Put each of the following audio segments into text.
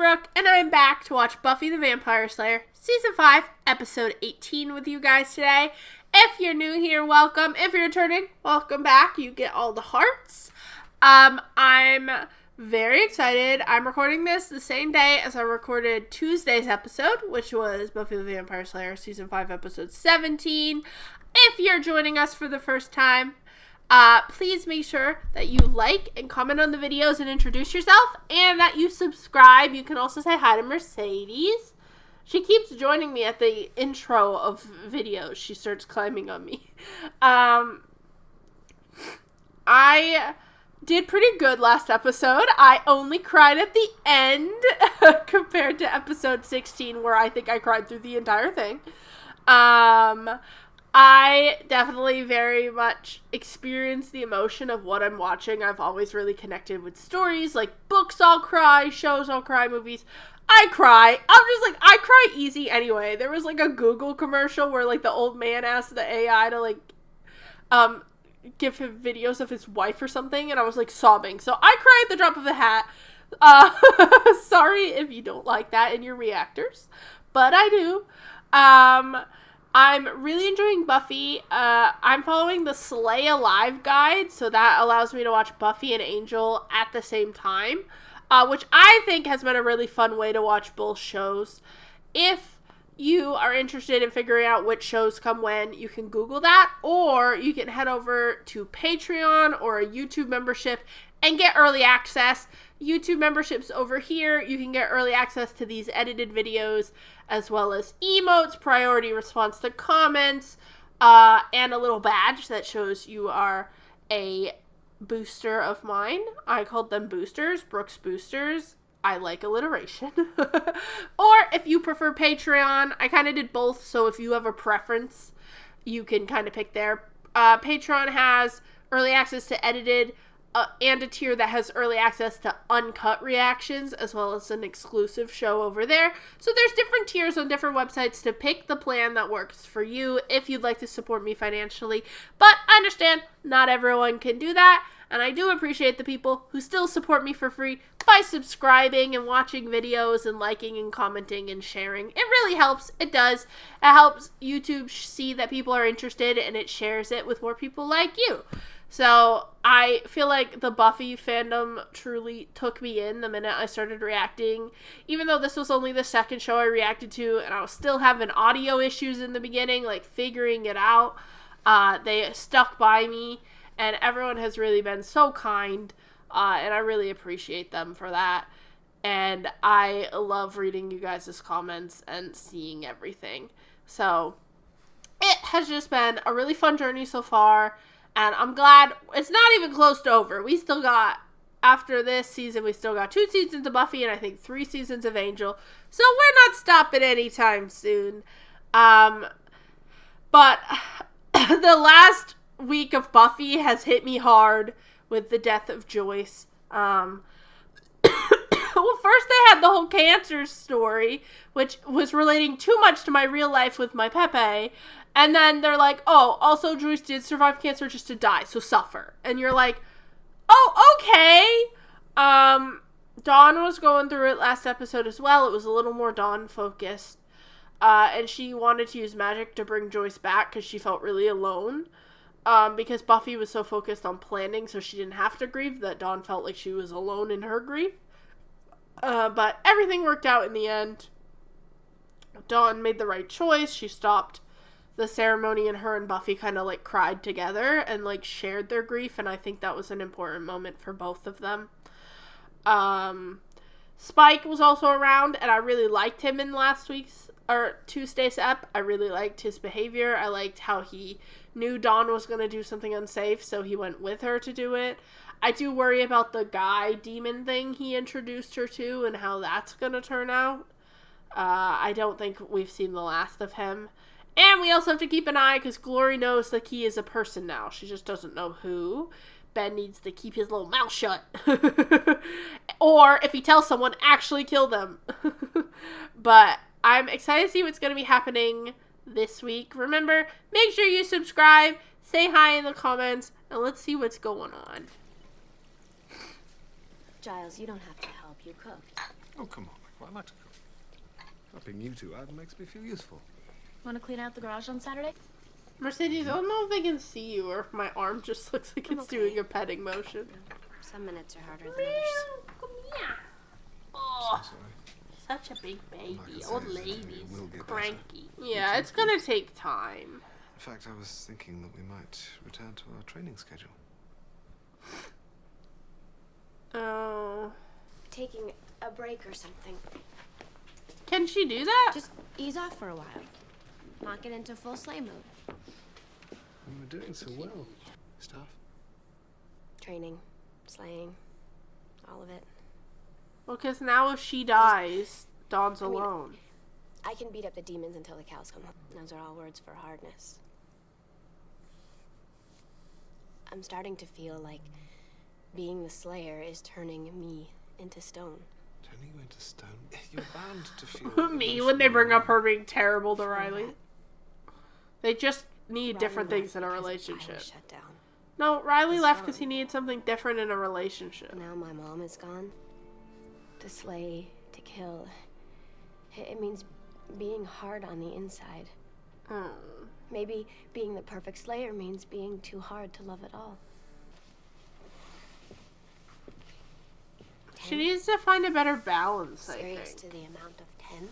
Brooke, and I'm back to watch Buffy the Vampire Slayer, Season 5, Episode 18 with you guys today. If you're new here, welcome. If you're returning, welcome back. You get all the hearts. I'm very excited. I'm recording this the same day as I recorded Tuesday's episode, which was Buffy the Vampire Slayer, Season 5, Episode 17. If you're joining us for the first time, please make sure that you like and comment on the videos and introduce yourself, and that you subscribe. You can also say hi to Mercedes. She keeps joining me at the intro of videos. She starts climbing on me. I did pretty good last episode. I only cried at the end compared to episode 16, where I think I cried through the entire thing. I definitely very much experience the emotion of what I'm watching. I've always really connected with stories, like books I'll cry, shows I'll cry, movies. I cry. I cry easy anyway. There was like a Google commercial where like the old man asked the AI to like, give him videos of his wife or something, and I was like sobbing. So I cry at the drop of a hat. Sorry if you don't like that in your reactors, but I do. I'm really enjoying Buffy. I'm following the Slay Alive guide, so that allows me to watch Buffy and Angel at the same time, which I think has been a really fun way to watch both shows. If you are interested in figuring out which shows come when, you can Google that, or you can head over to Patreon or a YouTube membership and get early access. YouTube memberships over here, you can get early access to these edited videos, as well as emotes, priority response to comments, and a little badge that shows you are a booster of mine. I called them boosters, Brooks Boosters. I like alliteration. Or if you prefer Patreon, I kind of did both, so if you have a preference, you can kind of pick there. Patreon has early access to edited, and a tier that has early access to uncut reactions, as well as an exclusive show over there. So there's different tiers on different websites to pick the plan that works for you if you'd like to support me financially. But I understand not everyone can do that, and I do appreciate the people who still support me for free by subscribing and watching videos and liking and commenting and sharing. It really helps. It does. It helps YouTube see that people are interested, and it shares it with more people like you. So I feel like the Buffy fandom truly took me in the minute I started reacting. Even though this was only the second show I reacted to, and I was still having audio issues in the beginning, like figuring it out, they stuck by me, and everyone has really been so kind, and I really appreciate them for that. And I love reading you guys' comments and seeing everything. So it has just been a really fun journey so far. And I'm glad it's not even close to over. We still got, after this season, we still got 2 seasons of Buffy and I think 3 seasons of Angel. So we're not stopping anytime soon. But the last week of Buffy has hit me hard with the death of Joyce. Well, first they had the whole cancer story, which was relating too much to my real life with my Pepe. And then they're like, oh, also Joyce did survive cancer just to die, so suffer. And you're like, oh, okay. Dawn was going through it last episode as well. It was a little more Dawn focused. And she wanted to use magic to bring Joyce back because she felt really alone. Because Buffy was so focused on planning, so she didn't have to grieve, that Dawn felt like she was alone in her grief. But everything worked out in the end. Dawn made the right choice. She stopped the ceremony, and her and Buffy kind of like cried together and like shared their grief, and I think that was an important moment for both of them. Spike was also around, and I really liked him in Tuesday's ep. I really liked his behavior. I liked how he knew Dawn was going to do something unsafe, so he went with her to do it. I do worry about the guy demon thing he introduced her to and how that's going to turn out. I don't think we've seen the last of him. And we also have to keep an eye, because Glory knows that he is a person now. She just doesn't know who. Ben needs to keep his little mouth shut. Or, if he tells someone, actually kill them. But I'm excited to see what's going to be happening this week. Remember, make sure you subscribe, say hi in the comments, and let's see what's going on. Giles, you don't have to help. You cooked. Oh, come on. Well, I like to cook. Helping you two out makes me feel useful. Want to clean out the garage on Saturday? Mercedes, I don't know if they can see you or if my arm just looks like it's doing a petting motion. Some minutes are harder than others. Come here. Oh, So sorry. such a big baby. Like I say, Old it lady's will get cranky. Yeah, it's gonna take time. In fact, I was thinking that we might return to our training schedule. Oh. Taking a break or something. Can she do that? Just ease off for a while. Not get into full slay mode. We were doing so well. Stuff. Training, slaying, all of it. Well, because now if she dies, Dawn's alone. I can beat up the demons until the cows come home. Those are all words for hardness. I'm starting to feel like being the Slayer is turning me into stone. Turning you into stone? You're bound to feel Me, when they bring up her being terrible to Riley. They just need different things in a relationship. Shut down. No, Riley left because he needed something different in a relationship. Now my mom is gone. To slay, to kill. It means being hard on the inside. Oh. Maybe being the perfect Slayer means being too hard to love at all. She needs to find a better balance, I Serious think. to the amount of 10?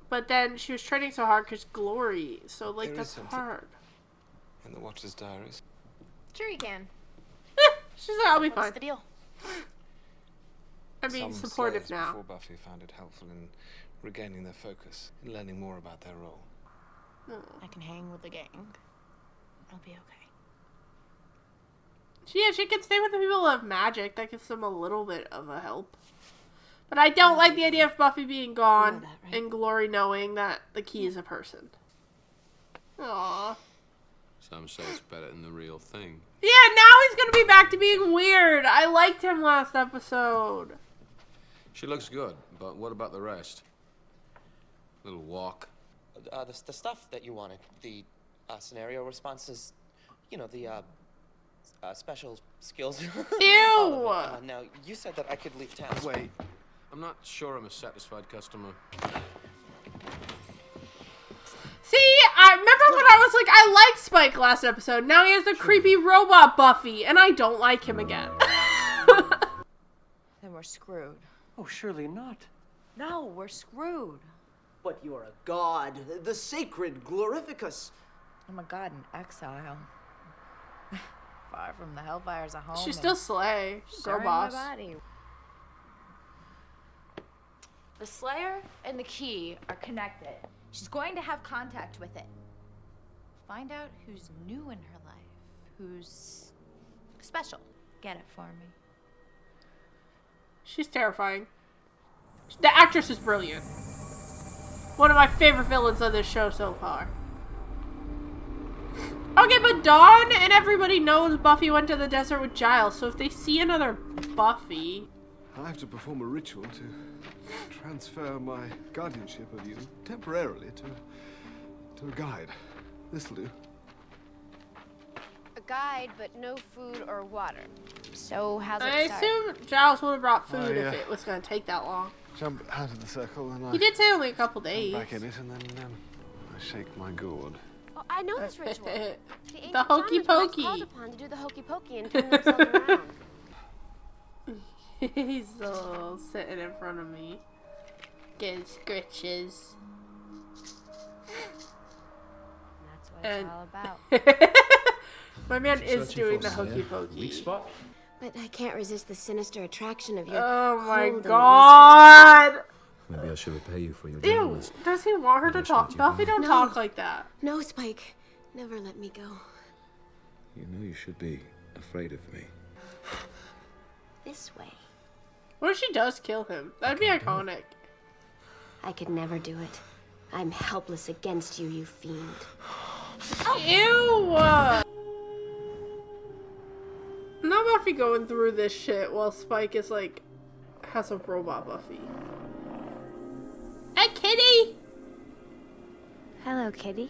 But then she was training so hard because glory, so like There is that's something. hard. In the Watcher's diaries. Sure you can. She's like, I'll be What's fine. the deal? I'm being Some supportive Slayers now. before Buffy found it helpful in regaining their focus, in learning more about their role. I can hang with the gang. I'll be okay. Yeah, she can stay with the people who have magic. That gives them a little bit of a help. But I don't like the idea of Buffy being gone You know that, right? and Glory knowing that the key is a person. Aww. Some say it's better than the real thing. Yeah, now he's gonna be back to being weird. I liked him last episode. She looks good, but what about the rest? Little walk. The stuff that you wanted, the scenario responses, you know, the special skills. Ew! Now, you said that I could leave town. Wait. I'm not sure I'm a satisfied customer. See, I remember when I was like, I liked Spike last episode. Now he has the creepy robot Buffy, and I don't like him again. Then we're screwed. Oh, surely not. No, we're screwed. But you're a god, the sacred Glorificus. I'm a god in exile. Far from the hellfires of home. She's still Slay. Girl boss. My body. The Slayer and the key are connected. She's going to have contact with it. Find out who's new in her life, who's special. Get it for me. She's terrifying. The actress is brilliant. One of my favorite villains of this show so far. Okay, but Dawn and everybody knows Buffy went to the desert with Giles, so if they see another Buffy... I have to perform a ritual to transfer my guardianship of you temporarily to a guide. This'll do. A guide, but no food or water. So how's it I start? assume Giles would have brought food Oh, yeah. if it was going to take that long. Jump out of the circle and He did say only a couple jump days. back in it and then I shake my gourd. Oh, I know this ritual. The, ancient The hokey shamans were always pokey. called upon to do the hokey pokey and turn themselves around. He's still sitting in front of me. Getting scritches. That's what And- it's all about. My man is doing the hokey pokey. spot? But I can't resist the sinister attraction of your Oh my hold and god! Maybe I should repay you for your Ew, gentleness. does he want her to Maybe I should talk? let you Buffy go. don't No. talk like that. No, Spike. Never let me go. You know you should be afraid of me. This way. What if she does kill him? That'd be iconic. I could never do it. I'm helpless against you, you fiend. Ew! Not Buffy going through this shit while Spike is like, has a robot Buffy. Hey, kitty! Hello, kitty.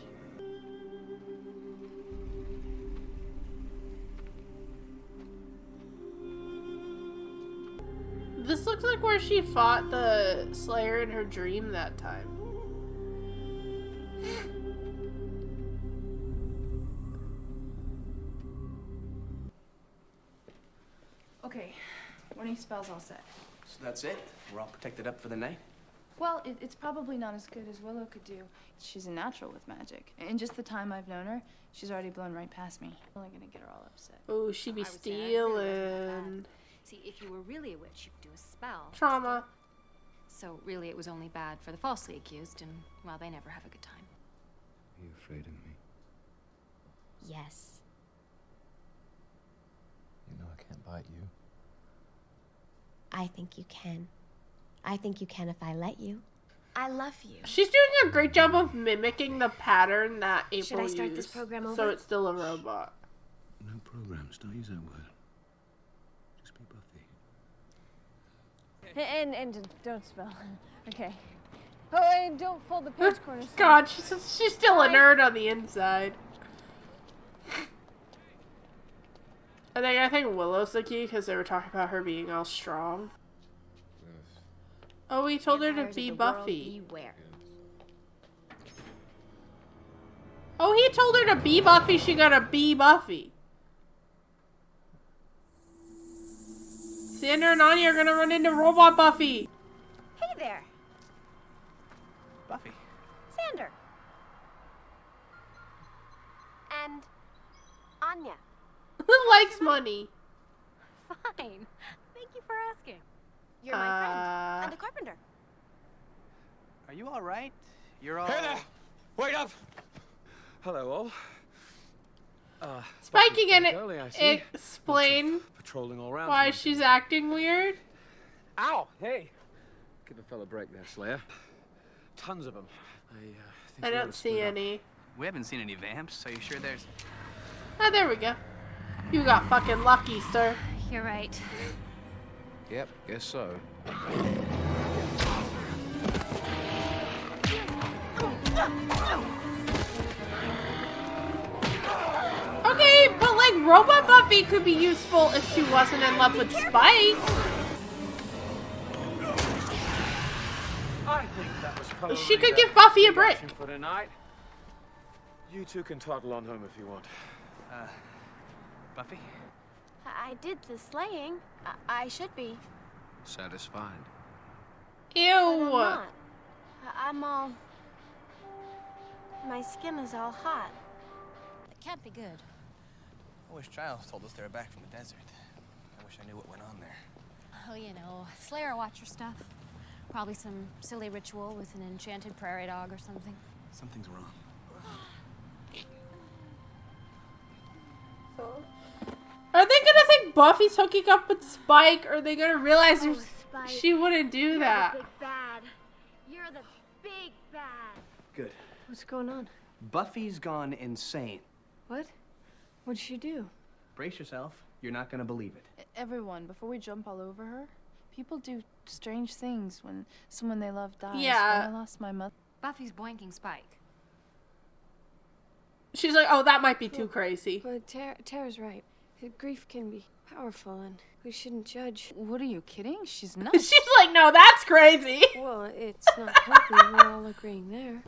This looks looks like where she fought the Slayer in her dream that time. Okay, warning spell's all set. So that's it? We're all protected up for the night? Well, it's probably not as good as Willow could do. She's a natural with magic. In just the time I've known her, she's already blown right past me. I'm only gonna get her all upset. Oh, she be I would say I really wasn't that stealing. bad. See, if you were really a witch, you could do a spell. Trauma. So really, it was only bad for the falsely accused, and well, they never have a good time. Are you afraid of me? Yes. You know I can't bite you. I think you can. I think you can if I let you. I love you. She's doing a great job of mimicking the pattern that April Should I start used, this program over? so it's still a robot. No programs. Don't use that word. Just be Buffy. And don't spell. Okay. Oh, and don't fold the page corners. God, she's still a nerd on the inside. I think Willow's the key because they were talking about her being all strong. Yes. Oh, he told her to Vampires be of the world, Buffy. beware. Oh, he told her to be Buffy. She gotta be Buffy. Xander and Anya are gonna run into Robot Buffy. Hey there, Buffy. Xander. And Anya. Who likes money? Fine. Thank you for asking. You're my friend. And a carpenter. Are you all right? You're all... Hey there! Wait up! Hello, all. Spiking and early, I see. explain Patrolling all around. why she's acting weird. Ow! Hey! Give a fella a break there, Slayer. Tons of them. I don't see any. We haven't seen any vamps. Are you sure there's... Oh, there we go. You got fucking lucky, sir. You're right. Yep, guess so. Okay, but like Robot Buffy could be useful if she wasn't in love with Spike. I think that was probably She could give Buffy a break. for tonight. You two can toddle on home if you want. Buffy? I did the slaying. I should be. Satisfied. But I'm Ew. not. I'm all... My skin is all hot. It can't be good. I wish Giles told us they were back from the desert. I wish I knew what went on there. Oh, you know, Slayer Watcher stuff. Probably some silly ritual with an enchanted prairie dog or something. Something's wrong. Are they gonna think Buffy's hooking up with Spike? Or are they gonna realize Spike, she wouldn't do you're that? the big bad. You're the big bad. Good. What's going on? Buffy's gone insane. What? What'd she do? Brace yourself. You're not gonna believe it. Everyone, before we jump all over her, people do strange things when someone they love dies. Yeah. When I lost my mother. Buffy's boinking Spike. She's like, oh, that might be too crazy. But Tara's right. Grief can be powerful, and we shouldn't judge. What are you kidding? She's nuts. She's like, no, that's crazy. Well, it's not healthy. We're all agreeing there.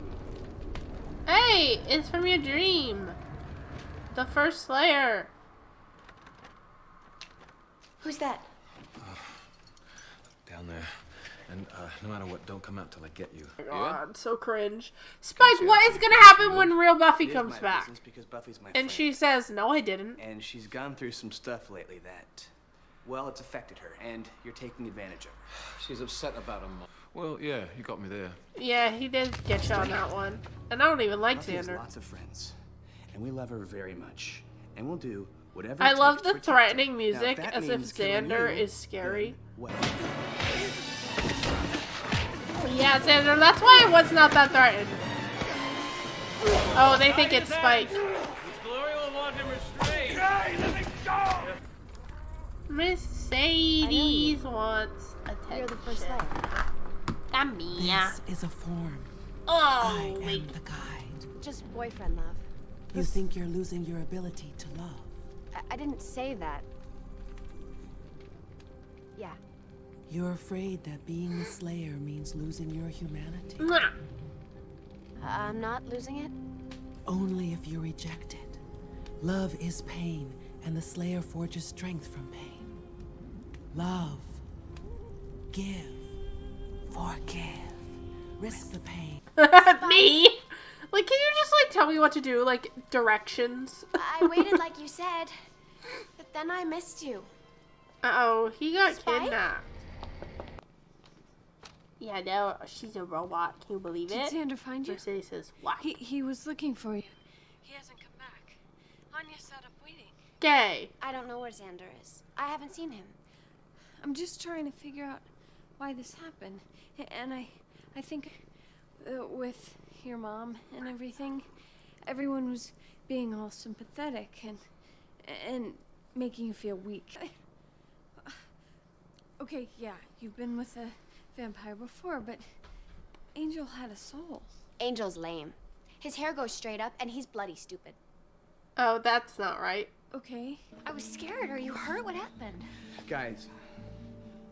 Hey, it's from your dream. The first Slayer. Who's that? Down there. And no matter what, don't come out till I get you. Oh God, so cringe. Spike, what is gonna happen when real Buffy It is comes my back? business because Buffy's my And friend. she says, no, I didn't. And she's gone through some stuff lately that, well, it's affected her, and you're taking advantage of her. She's upset about him. Well, yeah, you got me there. Yeah, he did get you on that one. And I don't even like Buffy has Xander. lots of friends, and we love her very much, and we'll do whatever. I it love takes the to protect her. threatening Now, music that as if means killing Xander you, is scary. then, well, Yeah, Xander, that's why it was not that threatened. Oh, they think it's Spike. Mercedes wants attention. You're the first Slayer. Tamia. This is a form. Oh, I am wait. the guide. Just boyfriend love. You think you're losing your ability to love. I didn't say that. Yeah. You're afraid that being the Slayer means losing your humanity. Mwah. I'm not losing it. Only if you reject it. Love is pain, and the Slayer forges strength from pain. Love. Give. Forgive. Risk the pain. Me? Like, can you just, like, tell me what to do? Like, directions? I waited like you said, but then I missed you. Uh-oh, he got Spike? kidnapped. Yeah, no, she's a robot. Can you believe it? Did Xander find you? Mercedes says, what? He was looking for you. He hasn't come back. Anya sat up waiting. Gay. I don't know where Xander is. I haven't seen him. I'm just trying to figure out why this happened. And I think with your mom and everything, everyone was being all sympathetic and making you feel weak. Okay, yeah, you've been with a vampire before, but Angel had a soul. Angel's lame. His hair goes straight up, and he's bloody stupid. Oh, that's not right. Okay. I was scared. Are you hurt? What happened? Guys.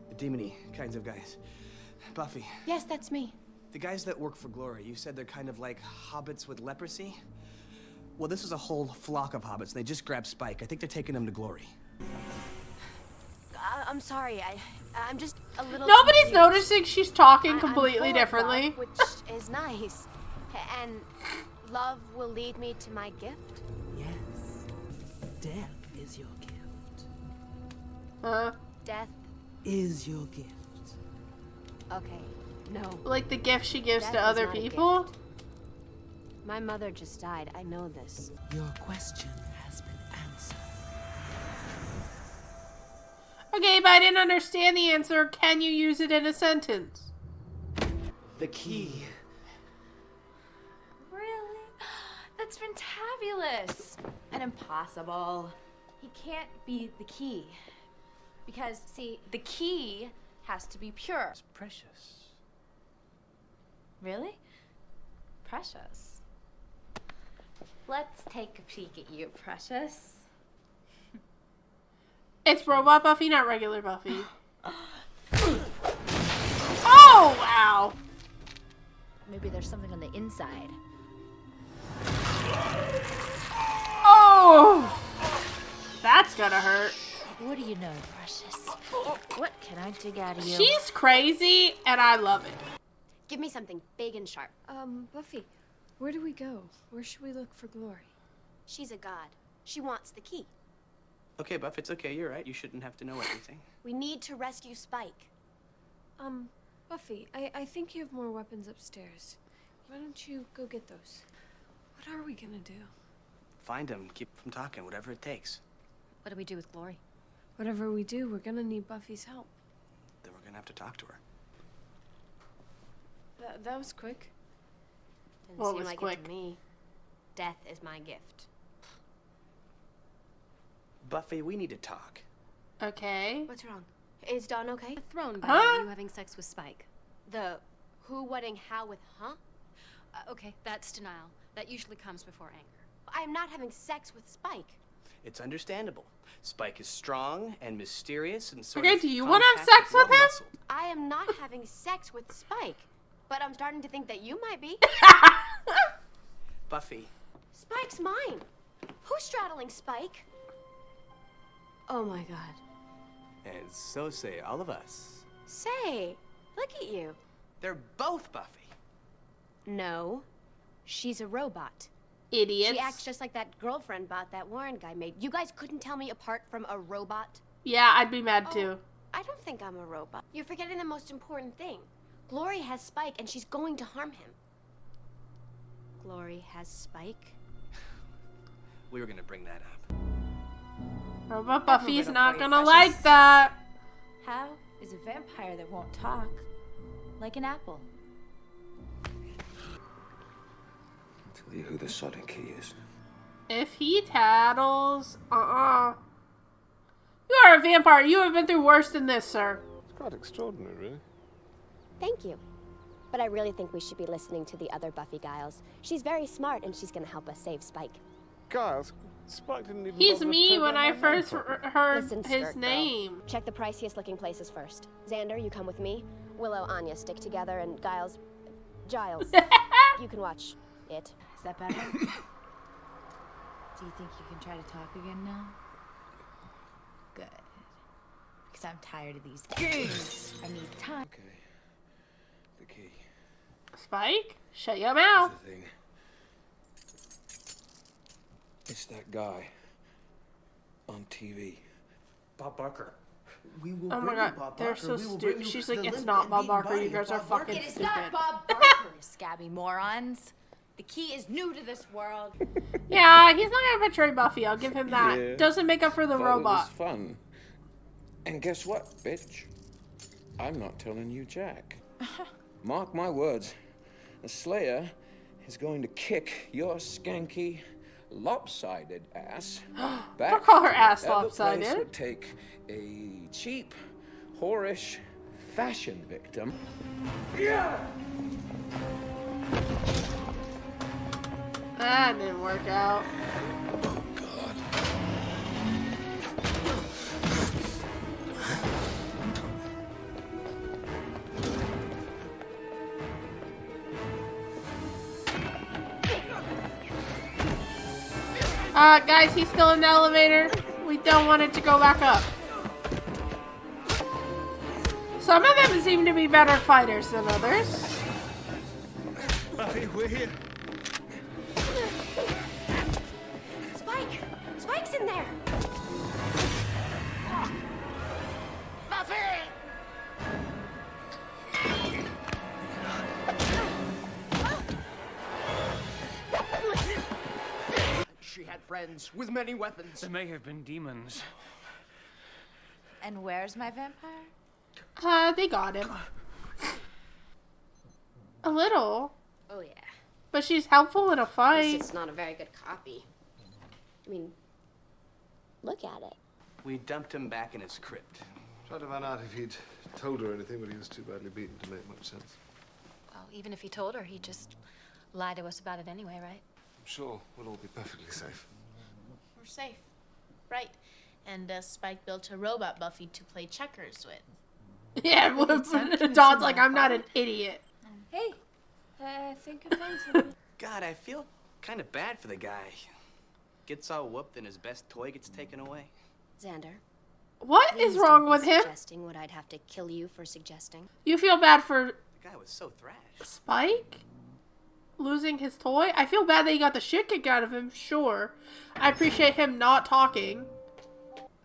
The demony kinds of guys. Buffy. Yes, that's me. The guys that work for Glory, you said they're kind of like hobbits with leprosy? Well, this is a whole flock of hobbits, and they just grabbed Spike. I think they're taking him to Glory. I'm sorry. I'm just a little Nobody's confused. noticing she's talking I'm completely full of differently. love, which is nice. And love will lead me to my gift. Yes. Death is your gift. Death. Is your gift. Okay. No. Like the gift she gives Death to is other not a people? gift. My mother just died. I know this. Your question has been answered. Okay, but I didn't understand the answer. Can you use it in a sentence? The key. Really? That's fantabulous. And impossible. He can't be the key. Because, see, the key has to be pure. It's precious. Really? Precious. Let's take a peek at you, Precious. It's robot Buffy, not regular Buffy. Oh, wow. Maybe there's something on the inside. Oh! That's gonna hurt. What do you know, Precious? What can I dig out of you? She's crazy, and I love it. Give me something big and sharp. Buffy, where do we go? Where should we look for Glory? She's a god. She wants the key. Okay, Buff, it's okay. You're right. You shouldn't have to know everything. We need to rescue Spike. Buffy, I think you have more weapons upstairs. Why don't you go get those? What are we gonna do? Find him. Keep from talking. Whatever it takes. What do we do with Glory? Whatever we do, we're gonna need Buffy's help. Then we're gonna have to talk to her. That was quick. Didn't Well, it seem was like quick. it to me. Death is my gift. Buffy, we need to talk. Okay. What's wrong? Is Dawn okay? The throne by Huh? you having sex with Spike. The who, what, and how with huh? Okay, that's denial. That usually comes before anger. I am not having sex with Spike. It's understandable. Spike is strong and mysterious and sort Okay, of do you wanna have compact sex and with him? well-muscled. I am not having sex with Spike. But I'm starting to think that you might be. Buffy, Spike's mine. Who's straddling Spike? Oh my god. and so say all of us. Say, look at you. They're both Buffy. No, she's a robot. Idiots. She acts just like that girlfriend bot that Warren guy made. You guys couldn't tell me apart from a robot? Yeah, I'd be mad too. I don't think I'm a robot. You're forgetting the most important thing. Glory has Spike, and she's going to harm him. Glory has Spike? We were gonna bring that up. Robot Buffy's bit of not white gonna precious. like that. How is a vampire that won't talk like an apple? I'll tell you who the sonic key is. If he tattles, You are a vampire. You have been through worse than this, sir. It's quite extraordinary, really. Thank you. But I really think we should be listening to the other Buffy Giles. She's very smart, and she's gonna help us save Spike. Giles, Spike didn't even He's bother to me print when out I my name first properly. heard Listen, his skirt girl. name. Check the priciest looking places first. Xander, you come with me. Willow, Anya stick together, and Giles, you can watch it. Is that better? Do you think you can try to talk again now? Good. Because I'm tired of these games. I need time. Okay. The key. Spike, shut your mouth. The thing. It's that guy on TV. Bob Barker. We will Oh my bring you god, Bob they're Barker. so We will bring stupid. you She's the like, it's limp not and Bob beaten Barker. body You of guys are Bob Barker. fucking It is stupid. not Bob Barker, scabby morons. The key is new to this world. Yeah, he's not gonna betray Buffy. I'll give him that. Yeah. Doesn't make up for the Thought robot. It was fun. And guess what, bitch? I'm not telling you jack. Mark my words. The Slayer is going to kick your skanky, lopsided ass back. Don't call her to ass whatever place lopsided. would take a cheap, whorish fashion victim. Yeah. That didn't work out. Guys, he's still in the elevator. We don't want it to go back up. Some of them seem to be better fighters than others. Buffy, we're here. Spike! Spike's in there! She had friends with many weapons. They may have been demons. And where's my vampire? They got him. A little. Oh yeah. But she's helpful in a At least fight. it's not a very good copy. I mean, look at it. We dumped him back in his crypt. Tried to find out if he'd told her anything, but he was too badly beaten to make much sense. Well, even if he told her, he'd just lie to us about it anyway, right? I'm sure we'll all be perfectly safe. We're safe. Right. And Spike built a robot Buffy to play checkers with. Yeah, Dawn's like, I'm not an idiot. Hey, I think I found something. God, I feel kind of bad for the guy. Gets all whooped and his best toy gets taken away. Xander. What please is wrong don't be with him? Suggesting what I'd have to kill you for suggesting. You feel bad for The guy was so thrashed. Spike losing his toy? I feel bad that he got the shit kicked out of him, sure. I appreciate him not talking.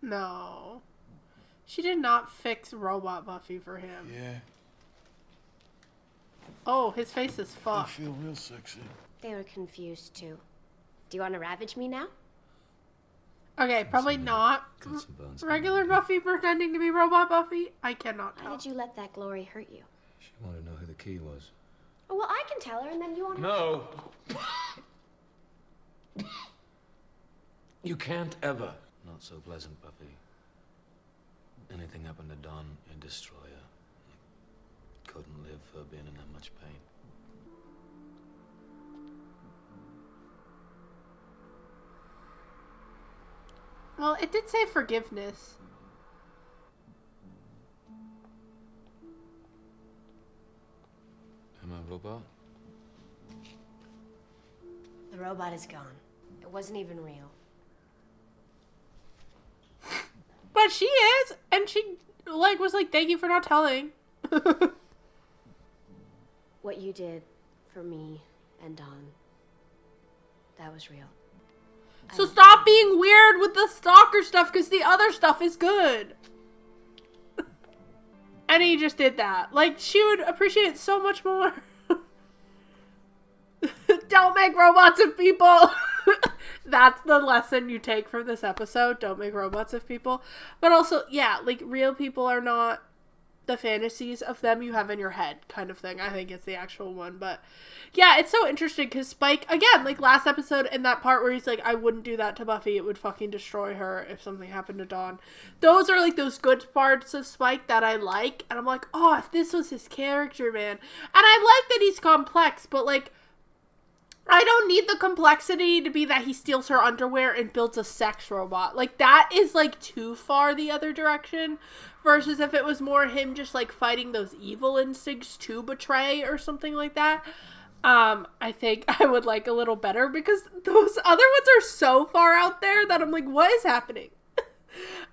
No. She did not fix Robot Buffy for him. Yeah. Oh, his face is I fucked. feel real sexy. They were confused too. Do you want to ravage me now? Okay, probably not regular Buffy pretending to be Robot Buffy. I cannot Why tell. did you let that glory hurt you? She wanted to know who the key was. Oh, well, I can tell her, and then you won't. No. You can't ever. Not so pleasant, Buffy. Anything happened to Dawn, you'd destroy her. You couldn't live her being in that much pain. Well, it did say forgiveness. Am I a robot? The robot is gone. It wasn't even real. But she is, and she was like, "Thank you for not telling." What you did for me and Dawn, that was real. So stop being weird with the stalker stuff, because the other stuff is good. And he just did that. Like, she would appreciate it so much more. Don't make robots of people. That's the lesson you take from this episode. Don't make robots of people. But also, yeah, like, real people are not the fantasies of them you have in your head kind of thing. I think it's the actual one. But yeah, it's so interesting because Spike, again, like last episode in that part where he's like, I wouldn't do that to Buffy. It would fucking destroy her if something happened to Dawn. Those are like those good parts of Spike that I like. And I'm like, oh, if this was his character, man. And I like that he's complex, but like, I don't need the complexity to be that he steals her underwear and builds a sex robot. Like, that is, like, too far the other direction. Versus if it was more him just, like, fighting those evil instincts to betray or something like that. I think I would like a little better, because those other ones are so far out there that I'm like, what is happening?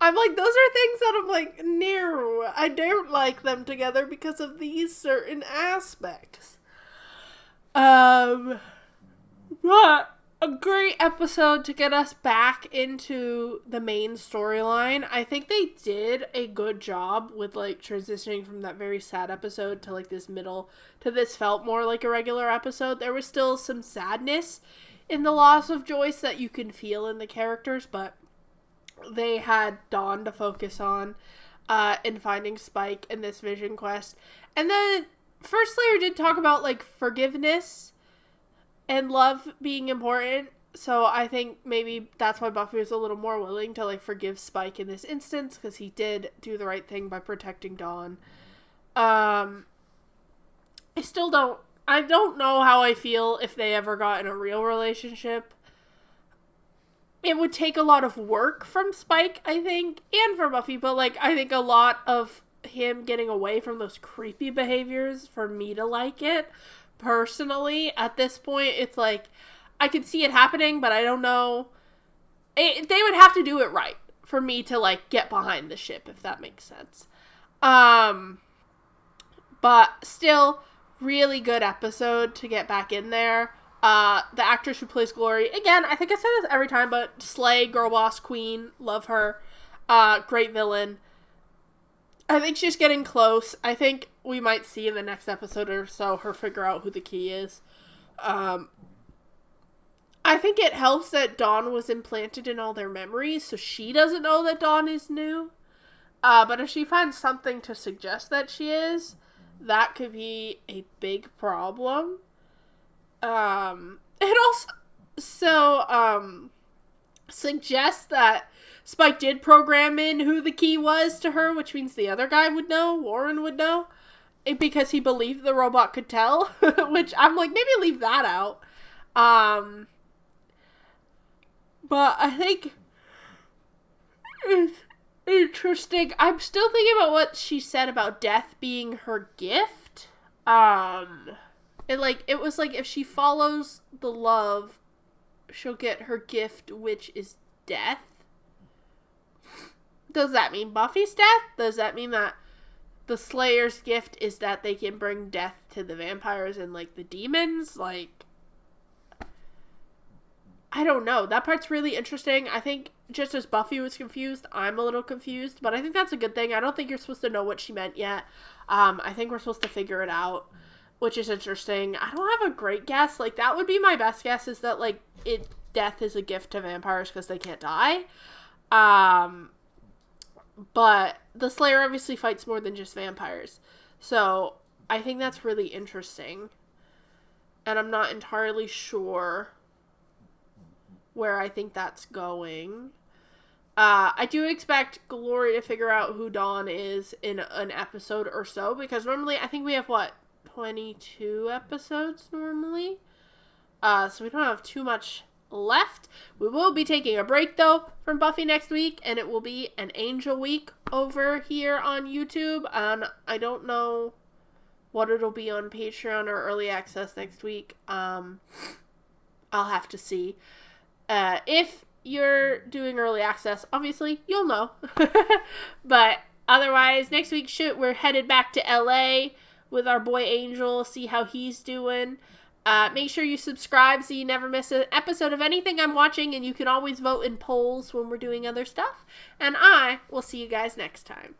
I'm like, those are things that I'm like, no, I don't like them together because of these certain aspects. But a great episode to get us back into the main storyline. I think they did a good job with, like, transitioning from that very sad episode to, like, this middle, to this felt more like a regular episode. There was still some sadness in the loss of Joyce that you can feel in the characters, but they had Dawn to focus on in finding Spike in this vision quest. And then First Slayer did talk about, like, forgiveness and love being important, so I think maybe that's why Buffy was a little more willing to, like, forgive Spike in this instance, because he did do the right thing by protecting Dawn. I don't know how I feel if they ever got in a real relationship. It would take a lot of work from Spike, I think, and from Buffy, but, like, I think a lot of him getting away from those creepy behaviors for me to like it. Personally, at this point, it's like, I can see it happening, but I don't know. They would have to do it right for me to, like, get behind the ship, if that makes sense. But still, really good episode to get back in there. The actress who plays Glory, again, I think I say this every time, but slay, girl boss, queen, love her. Great villain. I think she's getting close. I think we might see in the next episode or so her figure out who the key is. I think it helps that Dawn was implanted in all their memories, so she doesn't know that Dawn is new. But if she finds something to suggest that she is, that could be a big problem. It also suggests that Spike did program in who the key was to her, which means the other guy would know, Warren would know, because he believed the robot could tell, which I'm like, maybe leave that out. But I think it's interesting. I'm still thinking about what she said about death being her gift. It was like, if she follows the love, she'll get her gift, which is death. Does that mean Buffy's death? Does that mean that the Slayer's gift is that they can bring death to the vampires and, like, the demons? Like, I don't know. That part's really interesting. I think just as Buffy was confused, I'm a little confused, but I think that's a good thing. I don't think you're supposed to know what she meant yet. I think we're supposed to figure it out, which is interesting. I don't have a great guess. Like, that would be my best guess, is that, like, death is a gift to vampires because they can't die. But the Slayer obviously fights more than just vampires. So I think that's really interesting. And I'm not entirely sure where I think that's going. I do expect Glory to figure out who Dawn is in an episode or so, because normally I think we have, 22 episodes normally? So we don't have too much left. We will be taking a break, though, from Buffy next week, and it will be an Angel week over here on YouTube, and I don't know what it'll be on Patreon or Early Access next week. I'll have to see. If you're doing Early Access, obviously, you'll know. But otherwise, next week, we're headed back to LA with our boy Angel, see how he's doing. Make sure you subscribe so you never miss an episode of anything I'm watching, and you can always vote in polls when we're doing other stuff. And I will see you guys next time.